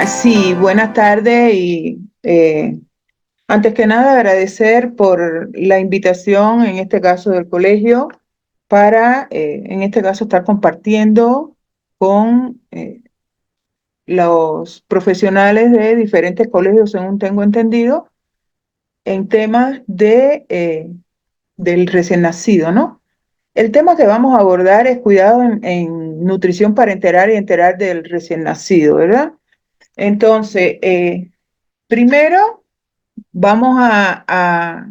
Sí, buenas tardes y antes que nada agradecer por la invitación, en este caso del colegio, para, en este caso, estar compartiendo con los profesionales de diferentes colegios, según tengo entendido, en temas del recién nacido, ¿no? El tema que vamos a abordar es cuidado en nutrición parenteral y enteral del recién nacido, ¿verdad? Entonces, primero vamos a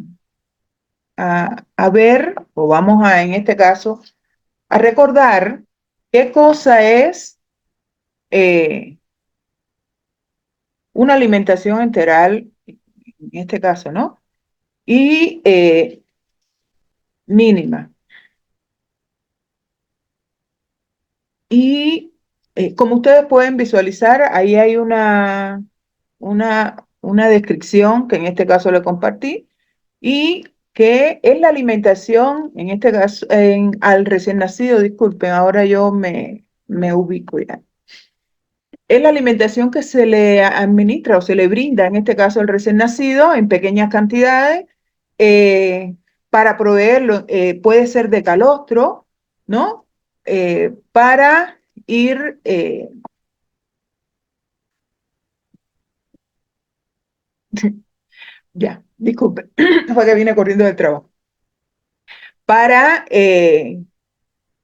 ver, o vamos a, en este caso, a recordar qué cosa es eh, una alimentación enteral, en este caso, ¿no? Y mínima. Y como ustedes pueden visualizar, ahí hay una descripción que en este caso le compartí y que es la alimentación, en este caso, al recién nacido, disculpen, ahora yo me ubico ya. Es la alimentación que se le administra o se le brinda, en este caso al recién nacido, en pequeñas cantidades, eh, para proveerlo, puede ser de calostro, ¿no? Para ir, ya, disculpe, fue que vine corriendo del trabajo, para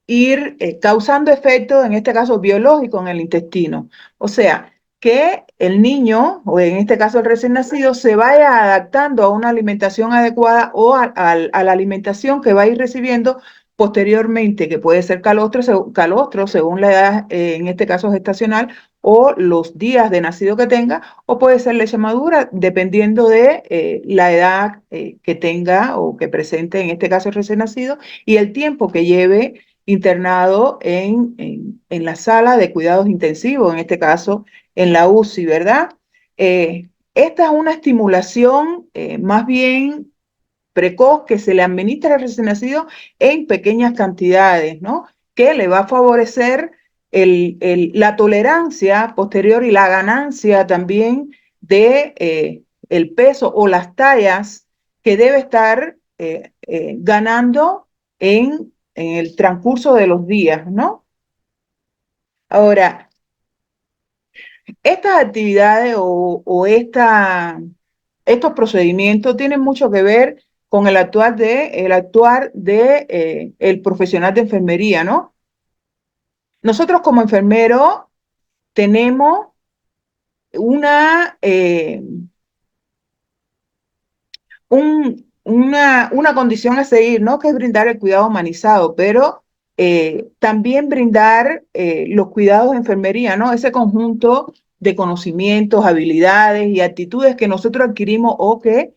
ir causando efectos, en este caso biológicos, en el intestino. O sea, que el niño, o en este caso el recién nacido, se vaya adaptando a una alimentación adecuada o a la alimentación que va a ir recibiendo posteriormente, que puede ser calostro según la edad, en este caso gestacional, o los días de nacido que tenga, o puede ser leche madura, dependiendo de la edad que tenga o que presente, en este caso el recién nacido, y el tiempo que lleve internado en la sala de cuidados intensivos, en este caso en la UCI, ¿verdad? Esta es una estimulación más bien precoz que se le administra al recién nacido en pequeñas cantidades, ¿no? Que le va a favorecer la tolerancia posterior y la ganancia también de el peso o las tallas que debe estar ganando en el transcurso de los días, ¿no? Ahora, estas actividades estos procedimientos tienen mucho que ver con el actuar de el profesional de enfermería, ¿no? Nosotros como enfermeros tenemos una, una condición a seguir, ¿no? Que es brindar el cuidado humanizado, pero también brindar los cuidados de enfermería, ¿no? Ese conjunto de conocimientos, habilidades y actitudes que nosotros adquirimos o que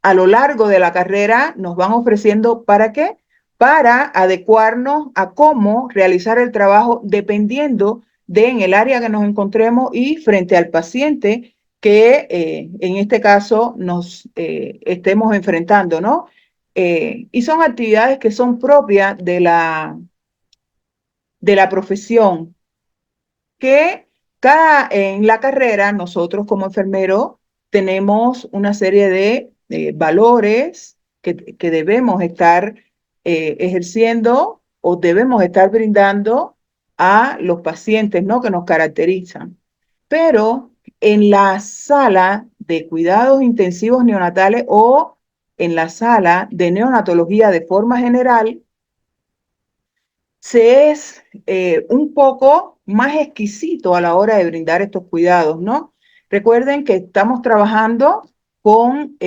a lo largo de la carrera nos van ofreciendo. ¿Para qué? Para adecuarnos a cómo realizar el trabajo dependiendo de en el área que nos encontremos y frente al paciente que en este caso nos estemos enfrentando, ¿no? Y son actividades que son propias de la profesión, que en la carrera nosotros como enfermeros tenemos una serie de valores que debemos estar ejerciendo o debemos estar brindando a los pacientes, ¿no? Que nos caracterizan. Pero en la sala de cuidados intensivos neonatales o en la sala de neonatología de forma general, se es un poco más exquisito a la hora de brindar estos cuidados, ¿no? Recuerden que estamos trabajando con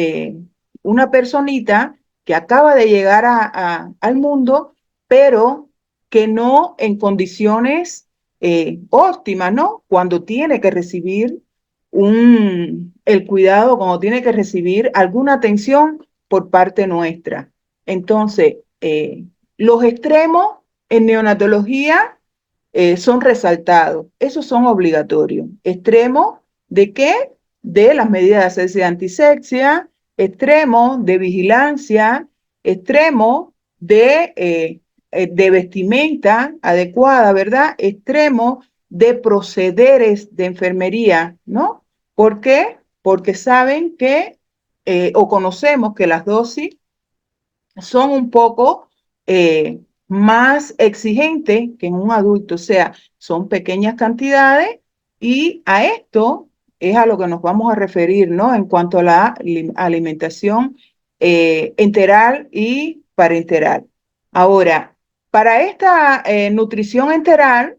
una personita que acaba de llegar al mundo, pero que no en condiciones óptimas, ¿no? Cuando tiene que recibir el cuidado, cuando tiene que recibir alguna atención por parte nuestra. Entonces, los extremos en neonatología son resaltados, esos son obligatorios. Extremos de qué? De las medidas de asepsia y antisepsia, extremos de vigilancia, extremos de vestimenta adecuada, ¿verdad? Extremos de procederes de enfermería, ¿no? ¿Por qué? Porque saben que o conocemos que las dosis son un poco más exigentes que en un adulto, o sea, son pequeñas cantidades y a esto es a lo que nos vamos a referir, ¿no? En cuanto a la alimentación enteral y parenteral. Ahora, para esta nutrición enteral,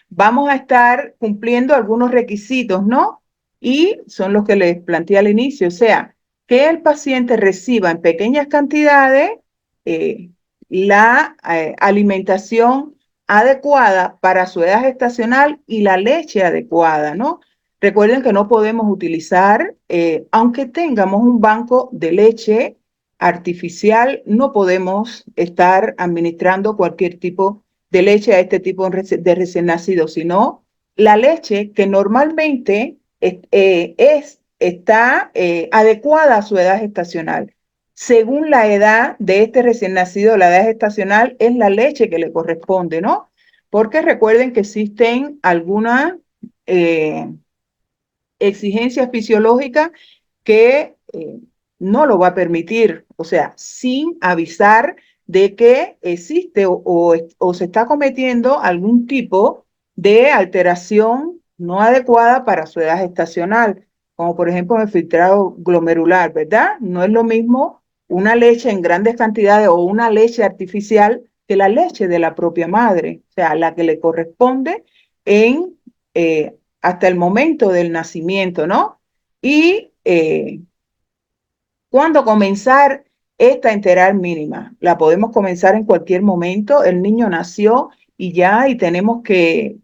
vamos a estar cumpliendo algunos requisitos, ¿no? Y son los que les planteé al inicio, o sea, que el paciente reciba en pequeñas cantidades eh, la alimentación adecuada para su edad gestacional y la leche adecuada, ¿no? Recuerden que no podemos utilizar, aunque tengamos un banco de leche artificial, no podemos estar administrando cualquier tipo de leche a este tipo de recién nacidos, sino la leche que normalmente está adecuada a su edad gestacional. Según la edad de este recién nacido, la edad gestacional es la leche que le corresponde, ¿no? Porque recuerden que existen algunas eh, exigencias fisiológicas que no lo va a permitir, o sea, sin avisar de que existe o se está cometiendo algún tipo de alteración no adecuada para su edad gestacional, como por ejemplo el filtrado glomerular, ¿verdad? No es lo mismo una leche en grandes cantidades o una leche artificial que la leche de la propia madre, o sea, la que le corresponde en hasta el momento del nacimiento, ¿no? Y ¿cuándo comenzar esta enteral mínima? La podemos comenzar en cualquier momento. El niño nació y ya, y tenemos que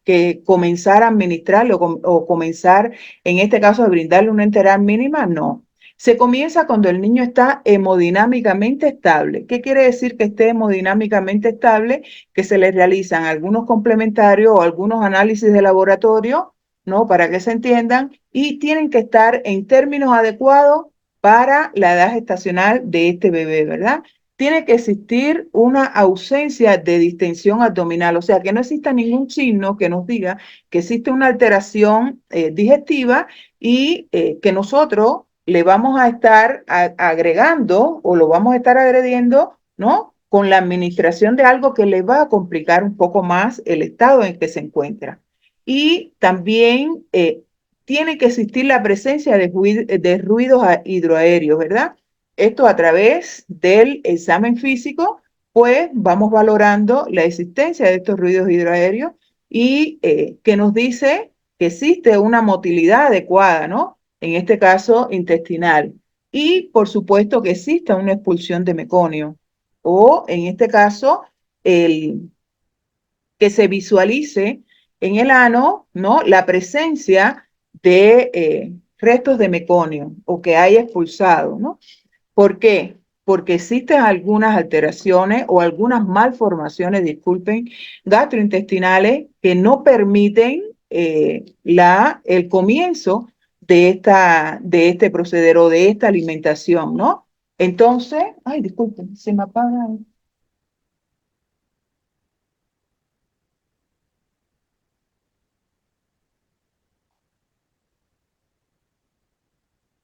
comenzar a administrarlo o comenzar, en este caso, a brindarle una enteral mínima. No. Se comienza cuando el niño está hemodinámicamente estable. ¿Qué quiere decir que esté hemodinámicamente estable? Que se le realizan algunos complementarios o algunos análisis de laboratorio, ¿no? Para que se entiendan, y tienen que estar en términos adecuados para la edad gestacional de este bebé, ¿verdad? Tiene que existir una ausencia de distensión abdominal, o sea, que no exista ningún signo que nos diga que existe una alteración digestiva y que nosotros le vamos a estar agregando o lo vamos a estar agrediendo, ¿no? Con la administración de algo que le va a complicar un poco más el estado en que se encuentra. Y también tiene que existir la presencia de ruidos hidroaéreos, ¿verdad? Esto a través del examen físico, pues vamos valorando la existencia de estos ruidos hidroaéreos y que nos dice que existe una motilidad adecuada, ¿no? En este caso, intestinal. Y por supuesto que exista una expulsión de meconio. O en este caso, el, que se visualice en el ano, ¿no? La presencia de restos de meconio o que haya expulsado, ¿no? ¿Por qué? Porque existen algunas alteraciones o algunas malformaciones, disculpen, gastrointestinales que no permiten el comienzo de este proceder o de esta alimentación, ¿no? Entonces, ay, disculpen, se me apaga.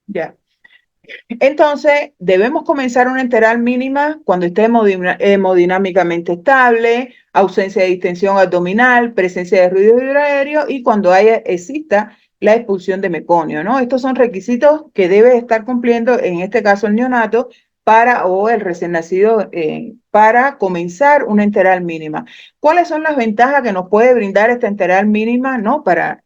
Ya. Entonces, debemos comenzar una enteral mínima cuando esté hemodinámicamente estable, ausencia de distensión abdominal, presencia de ruido hidroaéreo y cuando exista la expulsión de meconio, ¿no? Estos son requisitos que debe estar cumpliendo, en este caso el neonato, o el recién nacido, para comenzar una enteral mínima. ¿Cuáles son las ventajas que nos puede brindar esta enteral mínima, ¿no? Para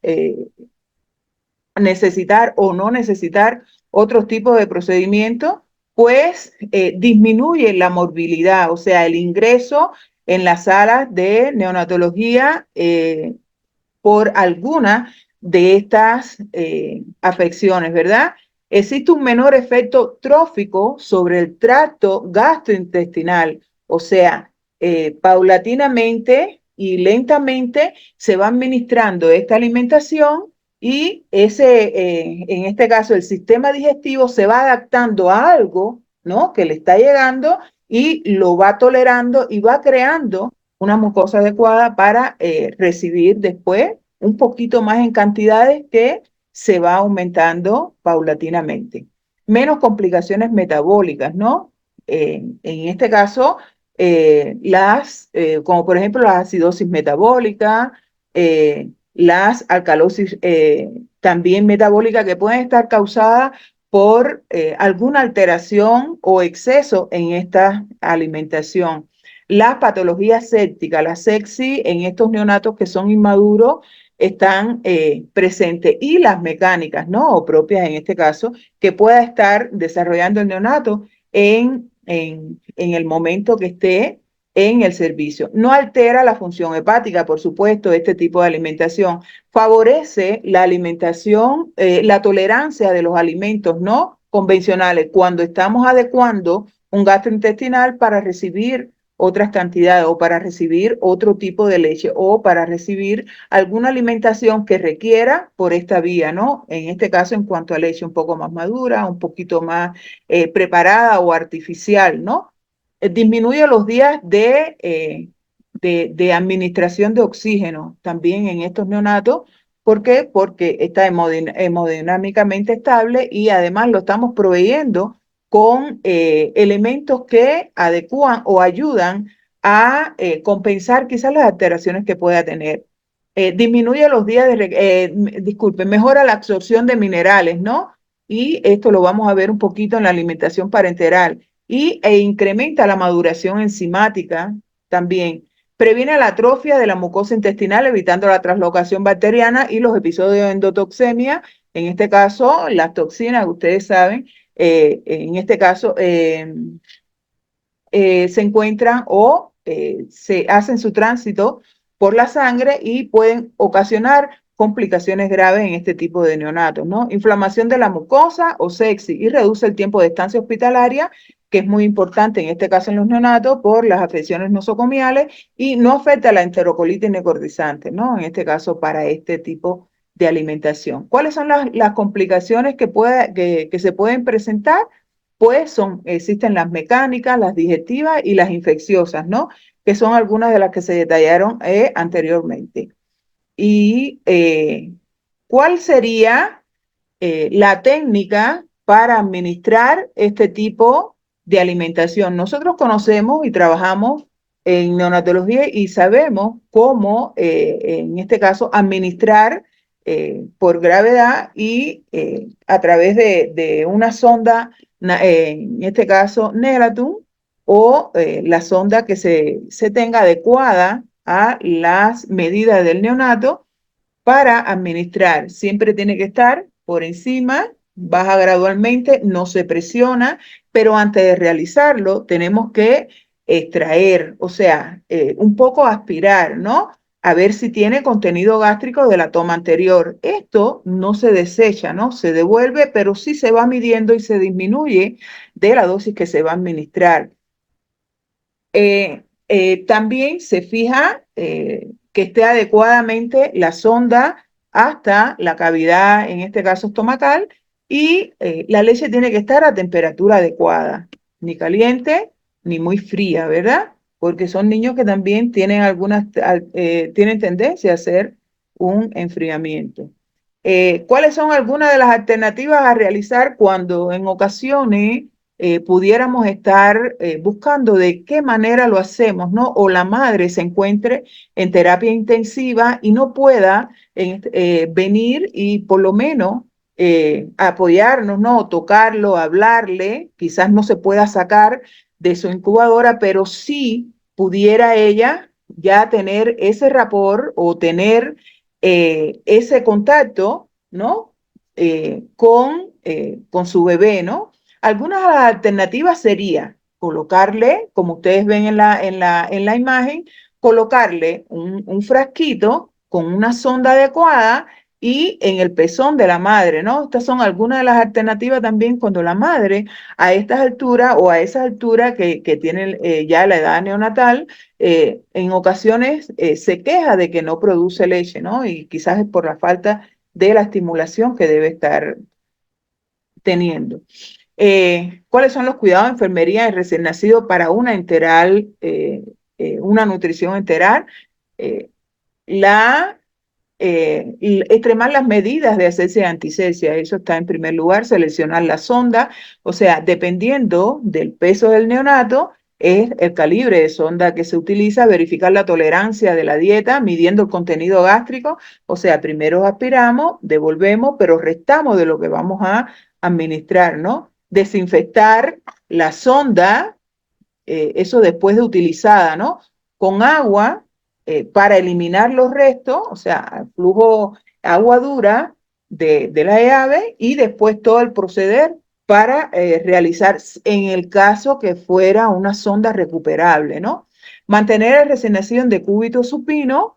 necesitar o no necesitar otros tipos de procedimientos, pues disminuye la morbilidad, o sea, el ingreso en las salas de neonatología por alguna de estas afecciones, ¿verdad? Existe un menor efecto trófico sobre el tracto gastrointestinal, o sea, paulatinamente y lentamente se va administrando esta alimentación y en este caso, el sistema digestivo se va adaptando a algo, ¿no? Que le está llegando y lo va tolerando y va creando una mucosa adecuada para recibir después un poquito más en cantidades que se va aumentando paulatinamente. Menos complicaciones metabólicas, ¿no? En este caso, como por ejemplo la acidosis metabólica, las alcalosis también metabólica que pueden estar causadas por alguna alteración o exceso en esta alimentación. Las patologías sépticas, la sepsis en estos neonatos que son inmaduros están presentes y las mecánicas, ¿no? O propias en este caso, que pueda estar desarrollando el neonato en el momento que esté en el servicio. No altera la función hepática, por supuesto, este tipo de alimentación. Favorece la alimentación, la tolerancia de los alimentos no convencionales cuando estamos adecuando un gastrointestinal para recibir otras cantidades o para recibir otro tipo de leche o para recibir alguna alimentación que requiera por esta vía, ¿no? En este caso, en cuanto a leche un poco más madura, un poquito más preparada o artificial, ¿no? Disminuye los días de administración de oxígeno también en estos neonatos. ¿Por qué? Porque está hemodinámicamente estable y además lo estamos proveyendo con elementos que adecúan o ayudan a compensar quizás las alteraciones que pueda tener. Disminuye los días disculpe, mejora la absorción de minerales, ¿no? Y esto lo vamos a ver un poquito en la alimentación parenteral e incrementa la maduración enzimática también. Previene la atrofia de la mucosa intestinal, evitando la translocación bacteriana y los episodios de endotoxemia. En este caso, las toxinas, ustedes saben, en este caso se encuentran o se hacen su tránsito por la sangre y pueden ocasionar complicaciones graves en este tipo de neonatos, ¿no? Inflamación de la mucosa o sepsis y reduce el tiempo de estancia hospitalaria, que es muy importante en este caso en los neonatos por las afecciones nosocomiales y no afecta a la enterocolitis necrotizante, ¿no? En este caso para este tipo de alimentación. ¿Cuáles son las complicaciones que se pueden presentar? Pues existen las mecánicas, las digestivas y las infecciosas, ¿no? Que son algunas de las que se detallaron anteriormente. Y ¿cuál sería la técnica para administrar este tipo de alimentación? Nosotros conocemos y trabajamos en neonatología y sabemos cómo, en este caso, administrar por gravedad y a través de una sonda, en este caso, Nelatum, o la sonda que se tenga adecuada a las medidas del neonato para administrar. Siempre tiene que estar por encima, baja gradualmente, no se presiona, pero antes de realizarlo tenemos que extraer, o sea, un poco aspirar, ¿no? A ver si tiene contenido gástrico de la toma anterior. Esto no se desecha, ¿no? Se devuelve, pero sí se va midiendo y se disminuye de la dosis que se va a administrar. También se fija que esté adecuadamente la sonda hasta la cavidad, en este caso estomacal, y la leche tiene que estar a temperatura adecuada, ni caliente ni muy fría, ¿verdad? Porque son niños que también tienen tienen tendencia a hacer un enfriamiento. ¿Cuáles son algunas de las alternativas a realizar cuando en ocasiones pudiéramos estar buscando de qué manera lo hacemos, ¿no? O la madre se encuentre en terapia intensiva y no pueda venir y por lo menos apoyarnos, ¿no? Tocarlo, hablarle, quizás no se pueda sacar de su incubadora, pero sí pudiera ella ya tener ese rapport o tener ese contacto, ¿no? Con su bebé, ¿no? Algunas alternativas sería colocarle, como ustedes ven en la imagen, colocarle un frasquito con una sonda adecuada y en el pezón de la madre, ¿no? Estas son algunas de las alternativas también cuando la madre a estas alturas o a esa altura que tiene ya la edad neonatal, en ocasiones se queja de que no produce leche, ¿no? Y quizás es por la falta de la estimulación que debe estar teniendo. ¿Cuáles son los cuidados de enfermería en recién nacido para una enteral? una nutrición enteral, eh, la y extremar las medidas de asepsia y antisepsia, eso está en primer lugar, seleccionar la sonda, o sea, dependiendo del peso del neonato, es el calibre de sonda que se utiliza, verificar la tolerancia de la dieta, midiendo el contenido gástrico, o sea, primero aspiramos, devolvemos, pero restamos de lo que vamos a administrar, ¿no? Desinfectar la sonda, eso después de utilizada, ¿no? Con agua para eliminar los restos, o sea, flujo agua dura de la llave y después todo el proceder para realizar, en el caso que fuera una sonda recuperable, ¿no? Mantener el recién nacido en decúbito supino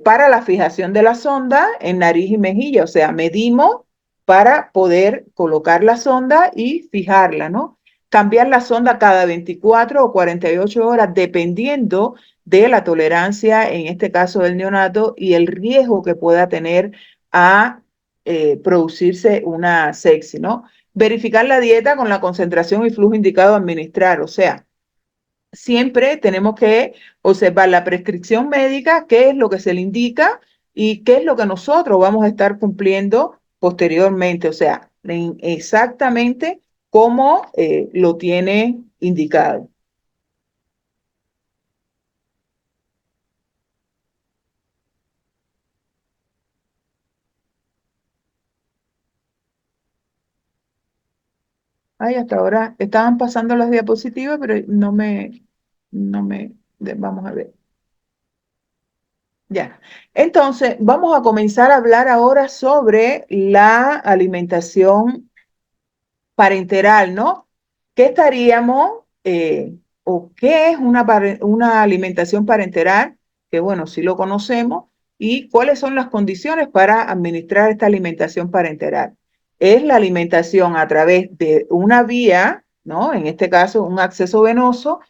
para la fijación de la sonda en nariz y mejilla, o sea, medimos para poder colocar la sonda y fijarla, ¿no? Cambiar la sonda cada 24 o 48 horas, dependiendo de la tolerancia, en este caso del neonato, y el riesgo que pueda tener a producirse una sepsis, ¿no? Verificar la dieta con la concentración y flujo indicado a administrar, o sea, siempre tenemos que observar la prescripción médica, qué es lo que se le indica y qué es lo que nosotros vamos a estar cumpliendo posteriormente, o sea, exactamente cómo lo tiene indicado. Ay, hasta ahora estaban pasando las diapositivas, pero vamos a ver. Ya. Entonces, vamos a comenzar a hablar ahora sobre la alimentación parenteral, ¿no? ¿Qué estaríamos o qué es una alimentación parenteral? Que bueno, sí lo conocemos. ¿Y cuáles son las condiciones para administrar esta alimentación parenteral? Es la alimentación a través de una vía, ¿no? En este caso, un acceso venoso,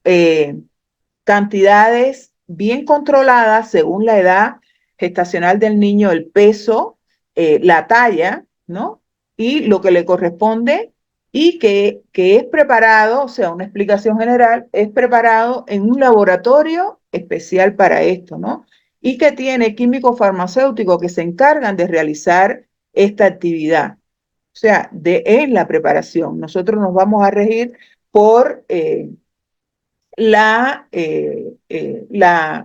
eh, cantidades bien controladas según la edad gestacional del niño, el peso, la talla, ¿no? Y lo que le corresponde y que es preparado, o sea, una explicación general, es preparado en un laboratorio especial para esto, ¿no? Y que tiene químicos farmacéuticos que se encargan de realizar esta actividad. O sea, en la preparación. Nosotros nos vamos a regir por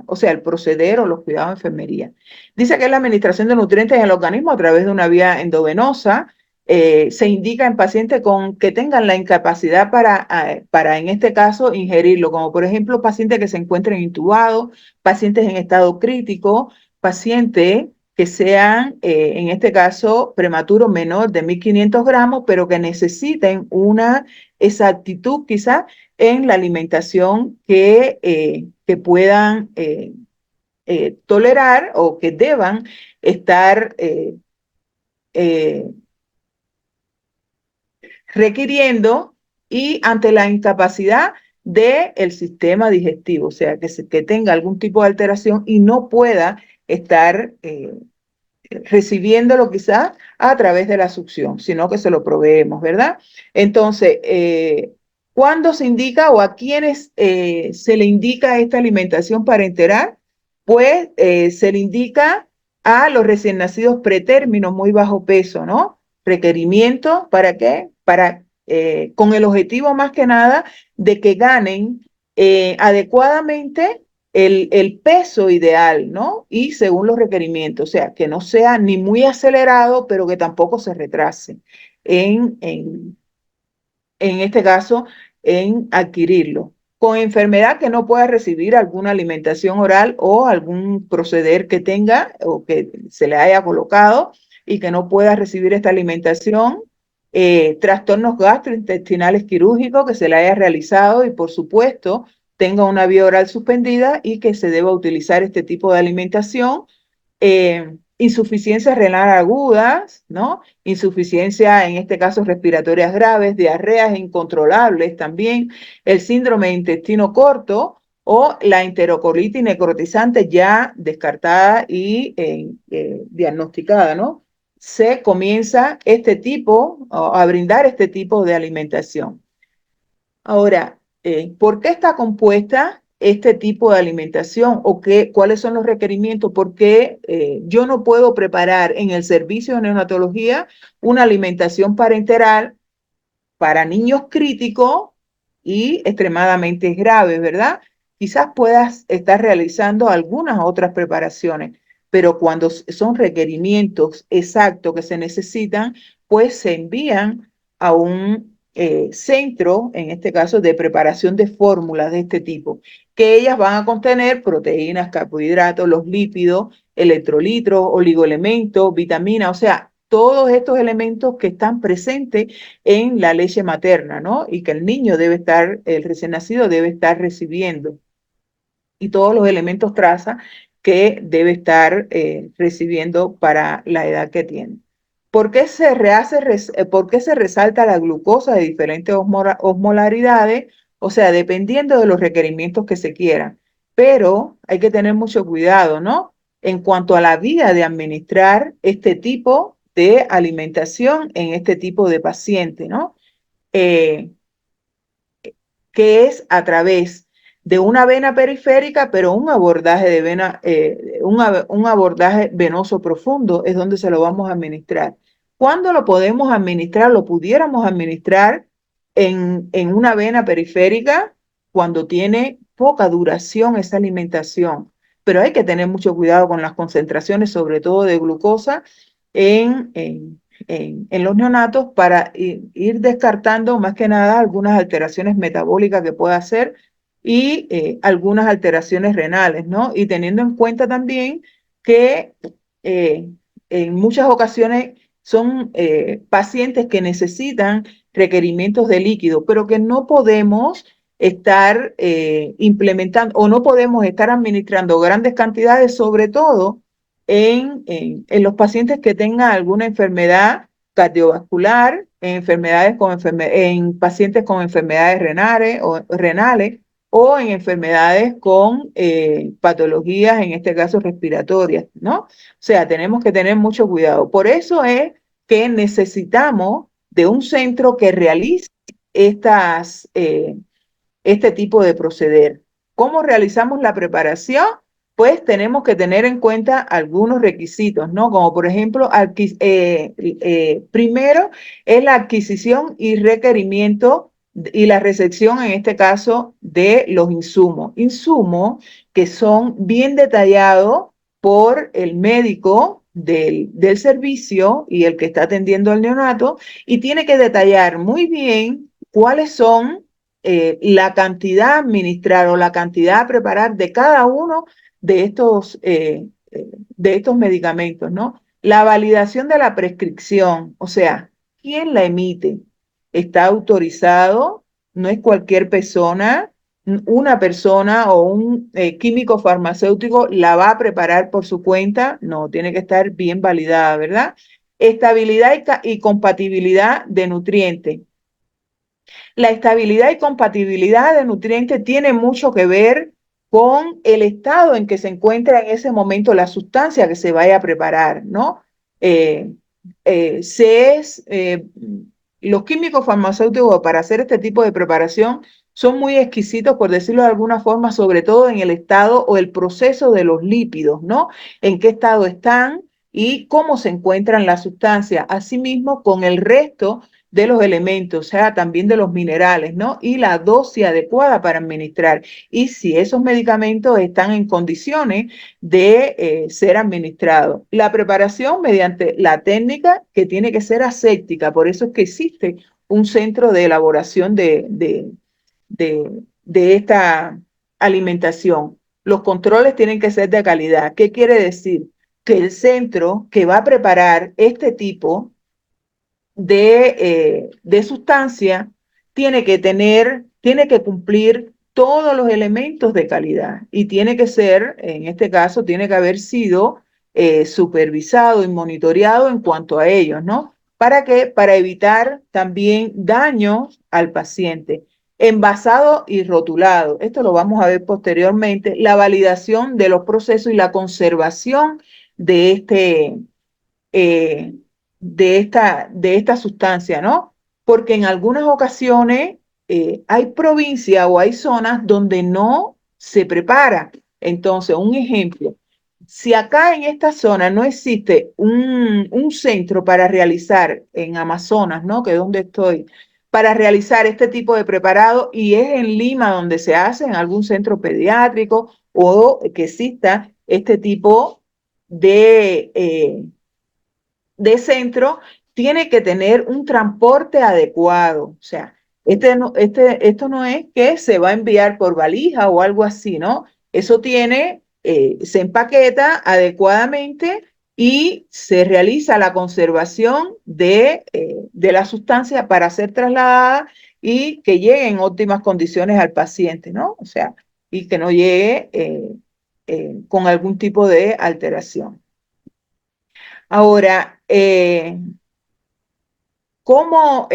o sea, el proceder o los cuidados de enfermería. Dice que es la administración de nutrientes en el organismo a través de una vía endovenosa. Se indica en pacientes con que tengan la incapacidad para, en este caso, ingerirlo, como por ejemplo pacientes que se encuentren intubados, pacientes en estado crítico, pacientes que sean, en este caso, prematuros menor de 1.500 gramos, pero que necesiten una exactitud quizás en la alimentación que puedan tolerar o que deban estar eh, requiriendo y ante la incapacidad del sistema digestivo, o sea, que tenga algún tipo de alteración y no pueda estar recibiéndolo quizás a través de la succión, sino que se lo proveemos, ¿verdad? Entonces, ¿cuándo se indica o a quiénes se le indica esta alimentación parenteral? Pues se le indica a los recién nacidos pretérminos muy bajo peso, ¿no? Requerimiento, ¿para qué? Con el objetivo más que nada de que ganen adecuadamente el peso ideal, ¿no? Y según los requerimientos, o sea, que no sea ni muy acelerado, pero que tampoco se retrase en, en, en este caso, en adquirirlo. Con enfermedad que no pueda recibir alguna alimentación oral o algún proceder que tenga o que se le haya colocado y que no pueda recibir esta alimentación, trastornos gastrointestinales quirúrgicos que se le haya realizado y por supuesto tenga una vía oral suspendida y que se deba utilizar este tipo de alimentación, insuficiencias renal agudas, ¿no? Insuficiencia, en este caso, respiratorias graves, diarreas incontrolables también, el síndrome de intestino corto o la enterocolitis necrotizante ya descartada y diagnosticada, ¿no? Se comienza a brindar este tipo de alimentación. Ahora, ¿por qué está compuesta este tipo de alimentación o cuáles son los requerimientos, porque yo no puedo preparar en el servicio de neonatología una alimentación parenteral para niños críticos y extremadamente graves, ¿verdad? Quizás puedas estar realizando algunas otras preparaciones, pero cuando son requerimientos exactos que se necesitan, pues se envían a un centro, en este caso de preparación de fórmulas de este tipo, que ellas van a contener proteínas, carbohidratos, los lípidos, electrolitos, oligoelementos, vitaminas, o sea, todos estos elementos que están presentes en la leche materna, ¿no? Y que el niño debe estar, el recién nacido debe estar recibiendo. Y todos los elementos traza que debe estar recibiendo para la edad que tiene. ¿Por qué por qué se resalta la glucosa de diferentes osmolaridades? O sea, dependiendo de los requerimientos que se quieran. Pero hay que tener mucho cuidado, ¿no? En cuanto a la vía de administrar este tipo de alimentación en este tipo de paciente, ¿no? Eh, que es a través de una vena periférica, pero un abordaje de vena, un abordaje venoso profundo es donde se lo vamos a administrar. ¿Cuándo lo podemos administrar? Lo pudiéramos administrar en una vena periférica cuando tiene poca duración esa alimentación, pero hay que tener mucho cuidado con las concentraciones, sobre todo de glucosa en, en en los neonatos para ir descartando más que nada algunas alteraciones metabólicas que pueda hacer y algunas alteraciones renales, ¿no? Y teniendo en cuenta también que eh, en muchas ocasiones son pacientes que necesitan requerimientos de líquido, pero que no podemos estar implementando o no podemos estar administrando grandes cantidades, sobre todo en los pacientes que tengan alguna enfermedad cardiovascular, en pacientes con enfermedades renales o en enfermedades con patologías, en este caso respiratorias, ¿no? O sea, tenemos que tener mucho cuidado. Por eso es que necesitamos de un centro que realice estas, este tipo de proceder. ¿Cómo realizamos la preparación? Pues tenemos que tener en cuenta algunos requisitos, ¿no? Como por ejemplo, primero es la adquisición y requerimiento y la recepción, en este caso, de los insumos. Insumos que son bien detallados por el médico del servicio y el que está atendiendo al neonato y tiene que detallar muy bien cuáles son la cantidad a administrar o la cantidad a preparar de cada uno de estos medicamentos, ¿no? La validación de la prescripción, o sea, ¿quién la emite? ¿Está autorizado? No es cualquier persona, una persona o un químico farmacéutico la va a preparar por su cuenta, no, tiene que estar bien validada, ¿verdad? Estabilidad y compatibilidad de nutrientes. La estabilidad y compatibilidad de nutrientes tiene mucho que ver con el estado en que se encuentra en ese momento la sustancia que se vaya a preparar, ¿no? Eh, se es, los químicos farmacéuticos para hacer este tipo de preparación son muy exquisitos, por decirlo de alguna forma, sobre todo en el estado o el proceso de los lípidos, ¿no? En qué estado están y cómo se encuentran las sustancias. Asimismo, con el resto de los elementos, o sea, también de los minerales, ¿no? Y la dosis adecuada para administrar. Y si esos medicamentos están en condiciones de ser administrados. La preparación mediante la técnica que tiene que ser aséptica, por eso es que existe un centro de elaboración de esta alimentación. Los controles tienen que ser de calidad. ¿Qué quiere decir? Que el centro que va a preparar este tipo de sustancia tiene que cumplir todos los elementos de calidad y tiene que ser, en este caso, tiene que haber sido supervisado y monitoreado en cuanto a ellos, ¿no? ¿Para qué? Para evitar también daños al paciente. Envasado y rotulado. Esto lo vamos a ver posteriormente. La validación de los procesos y la conservación de eh, de esta sustancia, ¿no? Porque en algunas ocasiones hay provincias o hay zonas donde no se prepara. Entonces, un ejemplo, si acá en esta zona no existe un centro para realizar en Amazonas, ¿no? Que es donde estoy, para realizar este tipo de preparado y es en Lima donde se hace, en algún centro pediátrico o que exista este tipo de centro, tiene que tener un transporte adecuado. O sea, esto no es que se va a enviar por valija o algo así, ¿no? Eso se empaqueta adecuadamente y se realiza la conservación de la sustancia para ser trasladada y que llegue en óptimas condiciones al paciente, ¿no? O sea, y que no llegue con algún tipo de alteración. Ahora, ¿cómo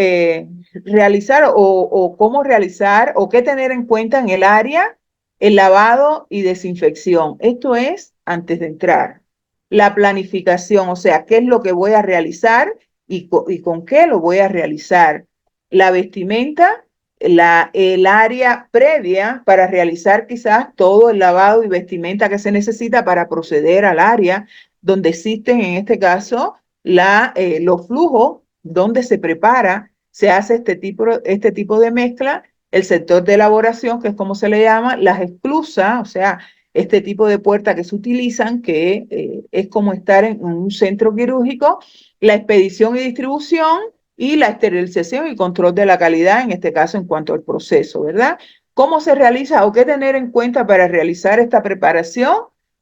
realizar o cómo realizar o qué tener en cuenta en el área el lavado y desinfección? Esto es antes de entrar. La planificación, o sea, qué es lo que voy a realizar y con qué lo voy a realizar. La vestimenta, el área previa para realizar quizás todo el lavado y vestimenta que se necesita para proceder al área donde existen, en este caso, los flujos donde se prepara, se hace este tipo de mezcla, el sector de elaboración, que es como se le llama, las esclusas, o sea, este tipo de puertas que se utilizan, que es como estar en un centro quirúrgico, la expedición y distribución y la esterilización y control de la calidad, en este caso en cuanto al proceso, ¿verdad? ¿Cómo se realiza o qué tener en cuenta para realizar esta preparación?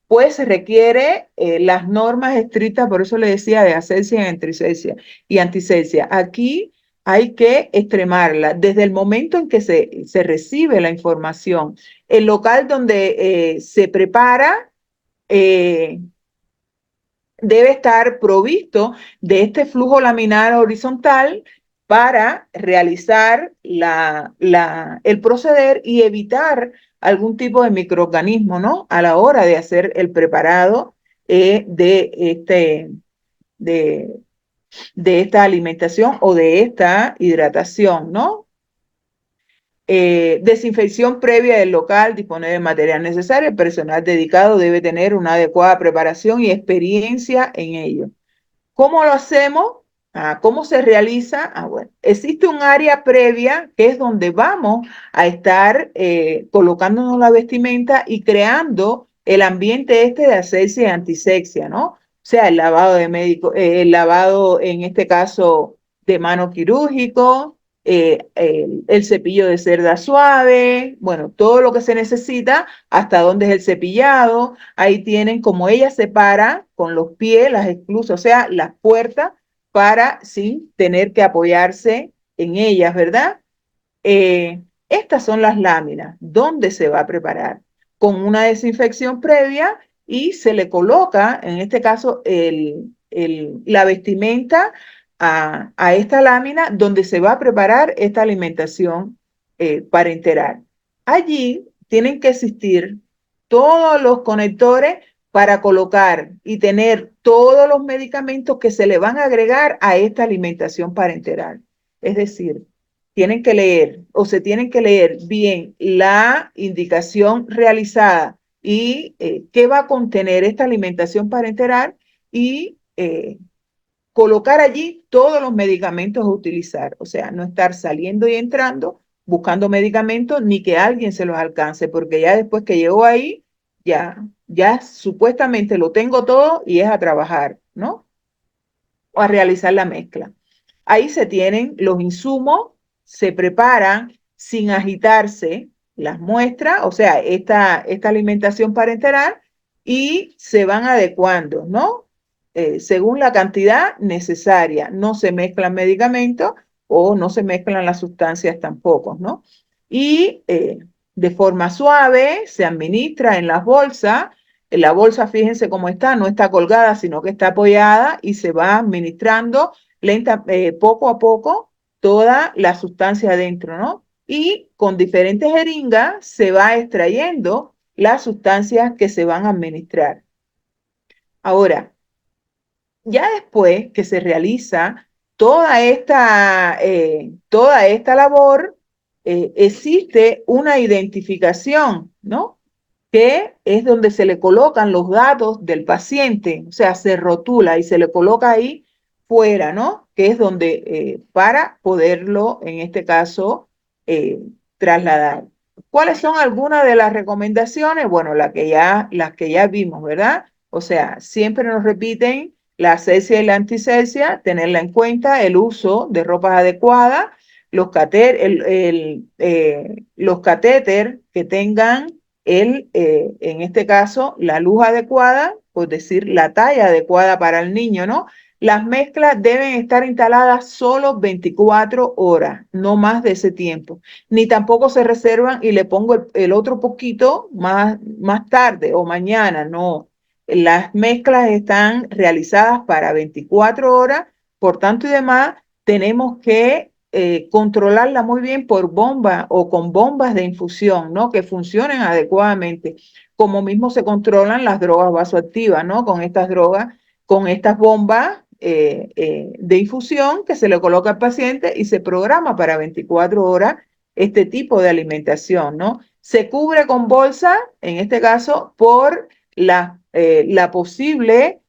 Pues se requiere las normas estrictas, por eso le decía, de asepsia y antisepsia. Aquí hay que extremarla desde el momento en que se recibe la información. El local donde se prepara eh, debe estar provisto de este flujo laminar horizontal para realizar el proceder y evitar algún tipo de microorganismo, ¿no? A la hora de hacer el preparado de, de, de esta alimentación o de esta hidratación, ¿no? Desinfección previa del local, disponer del material necesario. El personal dedicado debe tener una adecuada preparación y experiencia en ello. ¿Cómo lo hacemos? ¿Cómo se realiza? Bueno, existe un área previa que es donde vamos a estar colocándonos la vestimenta y creando el ambiente de asepsia y antisepsia, ¿no? O sea, el lavado de médico, el lavado en este caso de mano quirúrgico, el cepillo de cerda suave, bueno, todo lo que se necesita, hasta dónde es el cepillado. Ahí tienen como ella separa con los pies, las esclusas, o sea, las puertas para sin tener que apoyarse en ellas, ¿verdad? Estas son las láminas donde se va a preparar con una desinfección previa y se le coloca, en este caso, la vestimenta a esta lámina donde se va a preparar esta alimentación parenteral. Allí tienen que existir todos los conectores para colocar y tener todos los medicamentos que se le van a agregar a esta alimentación parenteral. Es decir, tienen que leer o se tienen que leer bien la indicación realizada y qué va a contener esta alimentación parenteral y colocar allí todos los medicamentos a utilizar. O sea, no estar saliendo y entrando buscando medicamentos ni que alguien se los alcance, porque ya después que llegó ahí, ya supuestamente lo tengo todo y es a trabajar, ¿no? O a realizar la mezcla. Ahí se tienen los insumos, se preparan sin agitarse las muestras, o sea, esta alimentación parenteral, y se van adecuando, ¿no? Según la cantidad necesaria. No se mezclan medicamentos o no se mezclan las sustancias tampoco, ¿no? Y de forma suave se administra en las bolsas. La bolsa, fíjense cómo está, no está colgada, sino que está apoyada y se va administrando poco a poco toda la sustancia adentro, ¿no? Y con diferentes jeringas se va extrayendo las sustancias que se van a administrar. Ahora, ya después que se realiza toda esta labor, existe una identificación, ¿no? que es donde se le colocan los datos del paciente, o sea, se rotula y se le coloca ahí fuera, ¿no? Que es donde, para poderlo, en este caso, eh, trasladar. ¿Cuáles son algunas de las recomendaciones? Bueno, las que ya vimos, ¿verdad? O sea, siempre nos repiten la asepsia y la antisepsia, tenerla en cuenta, el uso de ropas adecuadas, los catéter que tengan en este caso, la luz adecuada, es decir, la talla adecuada para el niño, ¿no? Las mezclas deben estar instaladas solo 24 horas, no más de ese tiempo. Ni tampoco se reservan y le pongo el otro poquito más tarde o mañana, no. Las mezclas están realizadas para 24 horas, por tanto y demás, tenemos que controlarla muy bien por bomba o con bombas de infusión, ¿no? Que funcionen adecuadamente. Como mismo se controlan las drogas vasoactivas, ¿no? Con estas drogas, con estas bombas de infusión que se le coloca al paciente y se programa para 24 horas este tipo de alimentación, ¿no? Se cubre con bolsa, en este caso, por la posible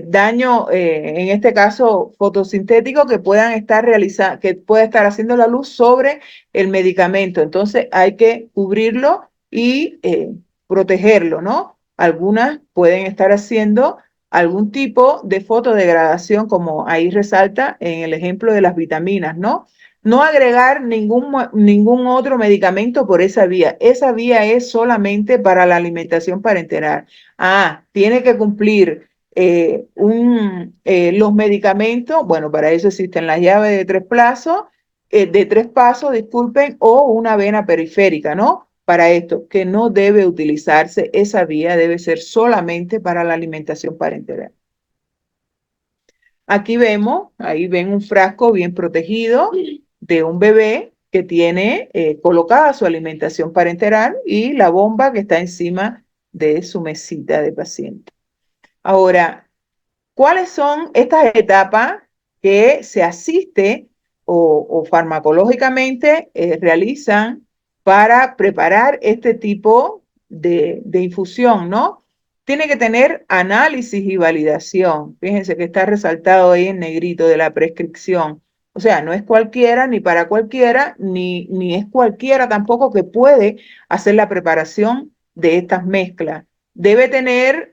daño, en este caso fotosintético, que puedan estar realizando, que pueda estar haciendo la luz sobre el medicamento. Entonces hay que cubrirlo y protegerlo, ¿no? Algunas pueden estar haciendo algún tipo de fotodegradación, como ahí resalta en el ejemplo de las vitaminas, ¿no? No agregar ningún otro medicamento por esa vía. Esa vía es solamente para la alimentación parenteral. Ah, tiene que cumplir los medicamentos, bueno, para eso existen las llaves de tres pasos, disculpen, o una vena periférica, ¿no? Para esto, que no debe utilizarse esa vía, debe ser solamente para la alimentación parenteral. Aquí vemos, ahí ven un frasco bien protegido de un bebé que tiene colocada su alimentación parenteral y la bomba que está encima de su mesita de paciente. Ahora, ¿cuáles son estas etapas que se asiste o farmacológicamente realizan para preparar este tipo de infusión, ¿no? Tiene que tener análisis y validación. Fíjense que está resaltado ahí en negrito de la prescripción. O sea, no es cualquiera, ni para cualquiera, ni es cualquiera tampoco que puede hacer la preparación de estas mezclas. Debe tener,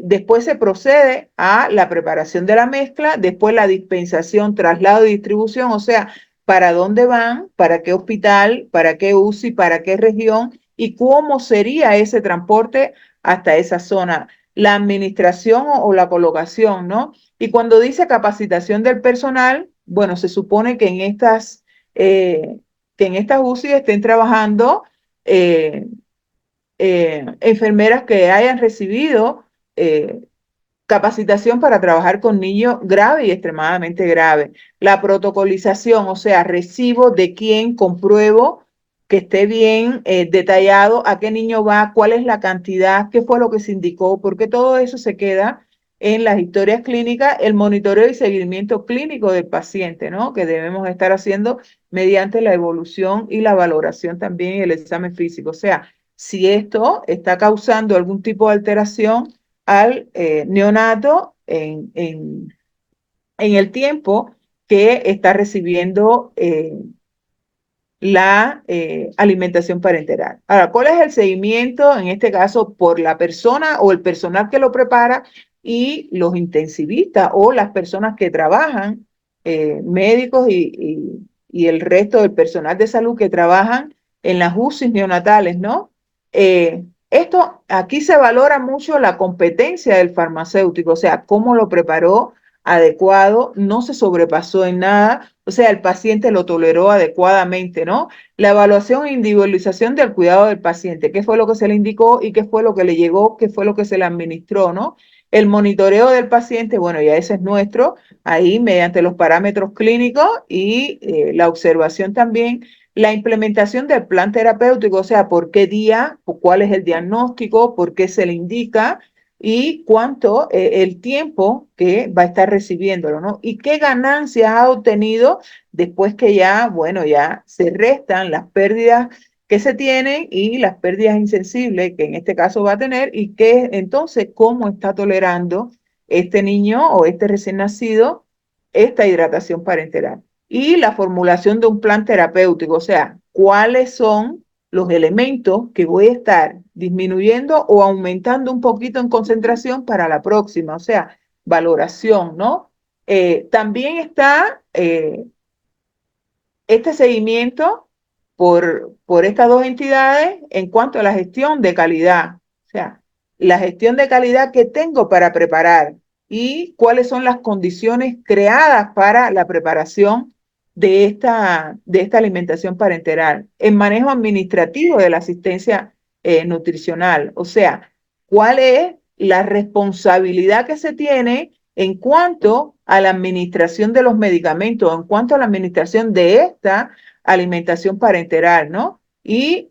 después se procede a la preparación de la mezcla, después la dispensación, traslado y distribución, o sea, para dónde van, para qué hospital, para qué UCI, para qué región y cómo sería ese transporte hasta esa zona, la administración o la colocación, ¿no? Y cuando dice capacitación del personal, bueno, se supone que en estas UCI estén trabajando enfermeras que hayan recibido capacitación para trabajar con niños graves y extremadamente graves. La protocolización, o sea, recibo de quién, compruebo que esté bien detallado a qué niño va, cuál es la cantidad, qué fue lo que se indicó, porque todo eso se queda en las historias clínicas, el monitoreo y seguimiento clínico del paciente, ¿no? Que debemos estar haciendo mediante la evolución y la valoración también y el examen físico. O sea, si esto está causando algún tipo de alteración al neonato en el tiempo que está recibiendo la alimentación parenteral. Ahora, ¿cuál es el seguimiento, en este caso, por la persona o el personal que lo prepara y los intensivistas o las personas que trabajan, médicos y el resto del personal de salud que trabajan en las UCI neonatales, ¿no? Aquí se valora mucho la competencia del farmacéutico, o sea, cómo lo preparó adecuado, no se sobrepasó en nada, o sea, el paciente lo toleró adecuadamente, ¿no? La evaluación e individualización del cuidado del paciente, qué fue lo que se le indicó y qué fue lo que le llegó, qué fue lo que se le administró, ¿no? El monitoreo del paciente, bueno, ya ese es nuestro, ahí mediante los parámetros clínicos y la observación también, la implementación del plan terapéutico, o sea, por qué día, cuál es el diagnóstico, por qué se le indica, y cuánto el tiempo que va a estar recibiéndolo, ¿no? Y qué ganancias ha obtenido después que ya, bueno, ya se restan las pérdidas que se tienen y las pérdidas insensibles que en este caso va a tener y que entonces cómo está tolerando este niño o este recién nacido esta hidratación parenteral. Y la formulación de un plan terapéutico, o sea, cuáles son los elementos que voy a estar disminuyendo o aumentando un poquito en concentración para la próxima, o sea, valoración, ¿no? También está este seguimiento por estas dos entidades en cuanto a la gestión de calidad, o sea, la gestión de calidad que tengo para preparar y cuáles son las condiciones creadas para la preparación de esta alimentación parenteral, el manejo administrativo de la asistencia nutricional, o sea, cuál es la responsabilidad que se tiene en cuanto a la administración de los medicamentos, en cuanto a la administración de esta alimentación parenteral, ¿no? Y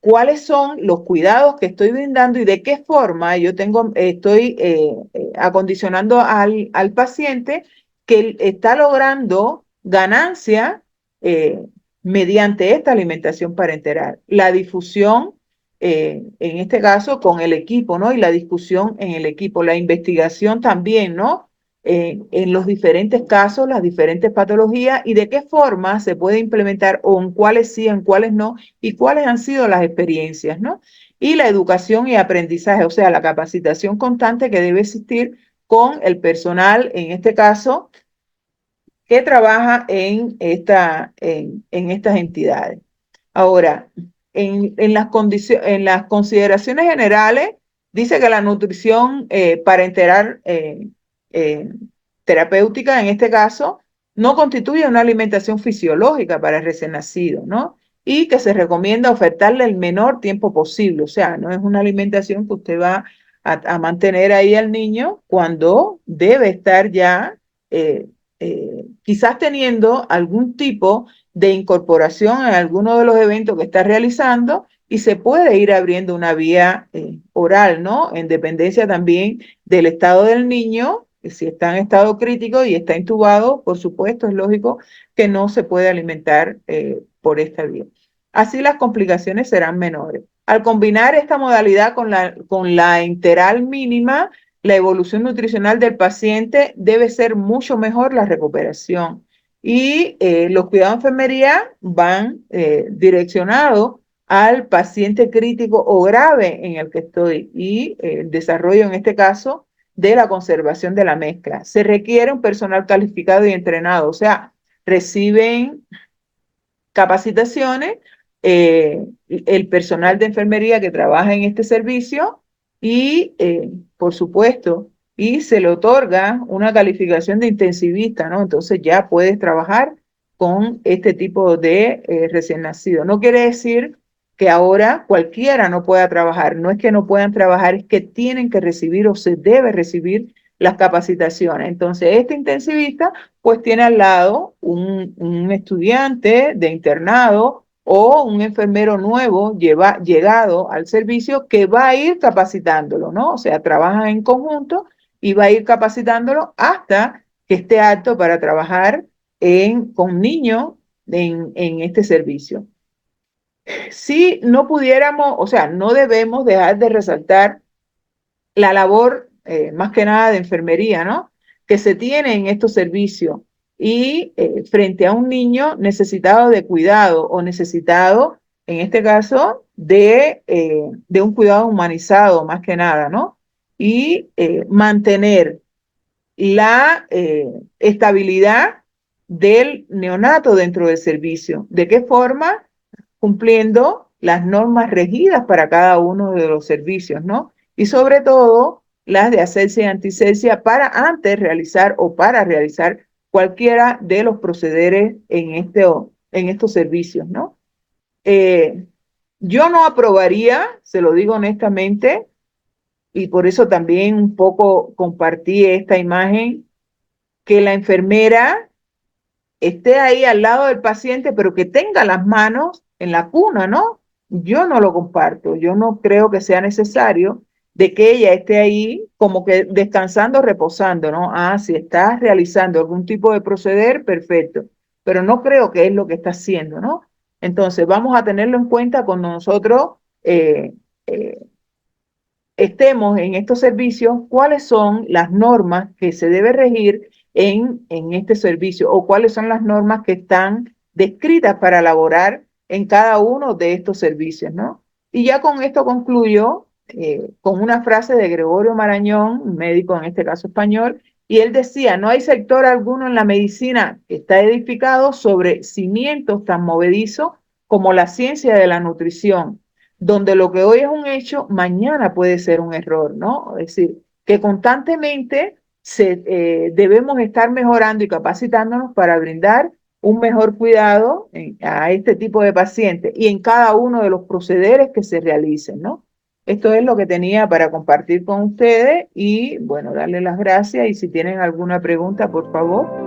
cuáles son los cuidados que estoy brindando y de qué forma yo estoy acondicionando al paciente que está logrando ganancia mediante esta alimentación parenteral. La difusión, en este caso, con el equipo, ¿no? Y la discusión en el equipo, la investigación también, ¿no? En los diferentes casos, las diferentes patologías y de qué forma se puede implementar o en cuáles sí, en cuáles no y cuáles han sido las experiencias, ¿no? Y la educación y aprendizaje, o sea, la capacitación constante que debe existir con el personal, en este caso, que trabaja en estas entidades. Ahora, en las consideraciones generales, dice que la nutrición parenteral eh, terapéutica, en este caso, no constituye una alimentación fisiológica para el recién nacido, ¿no? Y que se recomienda ofertarle el menor tiempo posible. O sea, no es una alimentación que usted va a mantener ahí al niño cuando debe estar ya quizás teniendo algún tipo de incorporación en alguno de los eventos que está realizando y se puede ir abriendo una vía oral, ¿no? En dependencia también del estado del niño, si está en estado crítico y está intubado, por supuesto, es lógico que no se puede alimentar por esta vía. Así las complicaciones serán menores. Al combinar esta modalidad con la enteral mínima, la evolución nutricional del paciente debe ser mucho mejor la recuperación. Y los cuidados de enfermería van direccionados al paciente crítico o grave en el que estoy y el desarrollo, en este caso, de la conservación de la mezcla. Se requiere un personal calificado y entrenado, o sea, reciben capacitaciones, el personal de enfermería que trabaja en este servicio y, por supuesto, y se le otorga una calificación de intensivista, ¿no? Entonces ya puedes trabajar con este tipo de recién nacido. No quiere decir que ahora cualquiera no pueda trabajar, no es que no puedan trabajar, es que tienen que recibir o se debe recibir las capacitaciones. Entonces, este intensivista pues tiene al lado un estudiante de internado o un enfermero nuevo llegado al servicio que va a ir capacitándolo, ¿no? O sea, trabajan en conjunto y va a ir capacitándolo hasta que esté apto para trabajar con niños en este servicio. Si no pudiéramos, o sea, no debemos dejar de resaltar la labor, más que nada de enfermería, ¿no? Que se tiene en estos servicios y frente a un niño necesitado de cuidado o necesitado, en este caso, de un cuidado humanizado, más que nada, ¿no? Y mantener la estabilidad del neonato dentro del servicio. ¿De qué forma? Cumpliendo las normas regidas para cada uno de los servicios, ¿no? Y sobre todo las de asepsia y antisepsia para antes realizar o para realizar cualquiera de los procederes en estos servicios, ¿no? Eh, yo no aprobaría, se lo digo honestamente, y por eso también un poco compartí esta imagen, que la enfermera esté ahí al lado del paciente, pero que tenga las manos en la cuna, ¿no? Yo no lo comparto, yo no creo que sea necesario de que ella esté ahí como que descansando, reposando, ¿no? Ah, si está realizando algún tipo de proceder, perfecto, pero no creo que es lo que está haciendo, ¿no? Entonces, vamos a tenerlo en cuenta cuando nosotros eh, estemos en estos servicios, cuáles son las normas que se debe regir en este servicio o cuáles son las normas que están descritas para elaborar en cada uno de estos servicios, ¿no? Y ya con esto concluyo con una frase de Gregorio Marañón, un médico en este caso español, y él decía, no hay sector alguno en la medicina que está edificado sobre cimientos tan movedizos como la ciencia de la nutrición, donde lo que hoy es un hecho, mañana puede ser un error, ¿no? Es decir, que constantemente debemos estar mejorando y capacitándonos para brindar un mejor cuidado a este tipo de pacientes y en cada uno de los procederes que se realicen, ¿no? Esto es lo que tenía para compartir con ustedes y, bueno, darles las gracias y si tienen alguna pregunta, por favor.